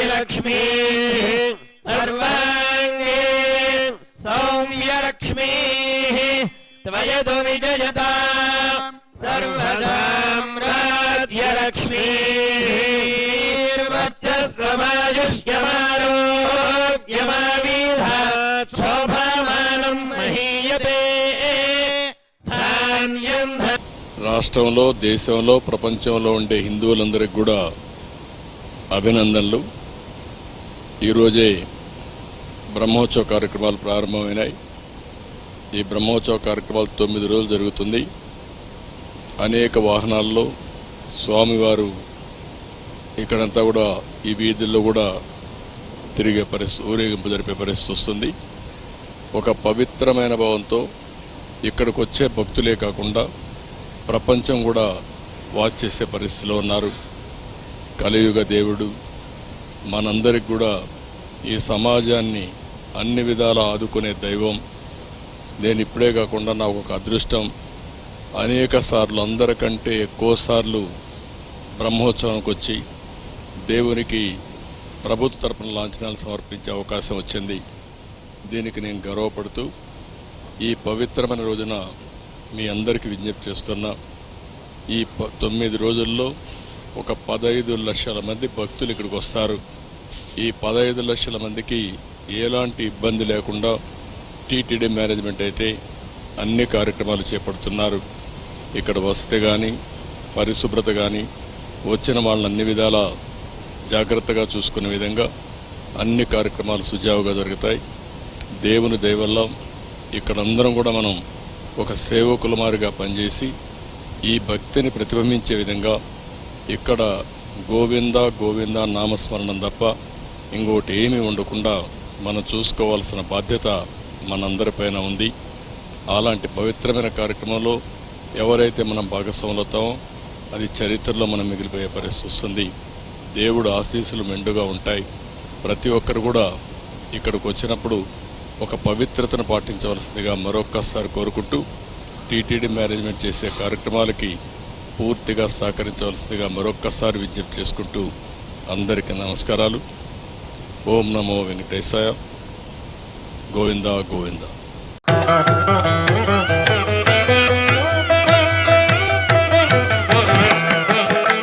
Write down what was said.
लक्ष्मी सर्वांगे सौम्यलक्ष्मी त्वयतु विजयता सर्वसाम्राज्यलक्ष्मी वर्चस्वमायुष्यमारोग्यमाविधात् शोभामानं महीयते धान्यं రాష్ట్రంలో దేశంలో ప్రపంచంలో ఉండే హిందువులందరికీ కూడా అభినందనలు. ఈరోజే బ్రహ్మోత్సవ కార్యక్రమాలు ప్రారంభమైనాయి. ఈ బ్రహ్మోత్సవ కార్యక్రమాలు 9 రోజులు జరుగుతుంది. అనేక వాహనాల్లో స్వామివారు ఇక్కడంతా కూడా ఈ వీధుల్లో కూడా తిరిగే పరిస్థితి, ఊరేగింపు జరిపే పరిస్థితి వస్తుంది. ఒక పవిత్రమైన భావంతో ఇక్కడికి వచ్చే భక్తులే కాకుండా ప్రపంచం కూడా వాచ్ చేసే పరిస్థితిలో ఉన్నారు. కలియుగ దేవుడు మనందరికి కూడా ఈ సమాజాన్ని అన్ని విధాలా ఆదుకునే దైవం. నేను ఇప్పుడే కాకుండా నాకు ఒక అదృష్టం, అనేక సార్లు అందరికంటే ఎక్కువ సార్లు బ్రహ్మోత్సవానికి వచ్చి దేవునికి ప్రభుత్వ తరపున లాంఛనాలు సమర్పించే అవకాశం వచ్చింది. దీనికి నేను గర్వపడుతూ ఈ పవిత్రమైన రోజున మీ అందరికీ విజ్ఞప్తి చేస్తున్నా. ఈ 9 రోజుల్లో ఒక 15 లక్షల మంది భక్తులు ఇక్కడికి వస్తారు. ఈ 15 లక్షల మందికి ఎలాంటి ఇబ్బంది లేకుండా టీటీడీ మేనేజ్మెంట్ అయితే అన్ని కార్యక్రమాలు చేపడుతున్నారు. ఇక్కడ వసతి కానీ పరిశుభ్రత కానీ వచ్చిన వాళ్ళని అన్ని విధాలా జాగ్రత్తగా చూసుకునే విధంగా అన్ని కార్యక్రమాలు సుజావుగా జరుగుతాయి. దేవుని దయ వల్ల ఇక్కడ అందరం కూడా మనం ఒక సేవకులమారిగా పనిచేసి ఈ భక్తిని ప్రతిబింబించే విధంగా ఇక్కడ గోవింద గోవింద నామస్మరణం తప్ప ఇంకోటి ఏమీ ఉండకుండా మనం చూసుకోవాల్సిన బాధ్యత మనందరిపైన ఉంది. అలాంటి పవిత్రమైన కార్యక్రమంలో ఎవరైతే మనం భాగస్వాములవుతామో అది చరిత్రలో మనం మిగిలిపోయే పరిస్థితి వస్తుంది. దేవుడు ఆశీస్సులు మెండుగా ఉంటాయి. ప్రతి ఒక్కరు కూడా ఇక్కడికి వచ్చినప్పుడు ఒక పవిత్రతను పాటించవలసిందిగా మరొక్కసారి కోరుకుంటూ టీటీడీ మేనేజ్మెంట్ చేసే కార్యక్రమాలకి పూర్తిగా సహకరించవలసిందిగా మరొక్కసారి విజ్ఞప్తి చేసుకుంటూ అందరికీ నమస్కారాలు. ఓం నమో వెంకటేశాయ. గోవిందా గోవిందా.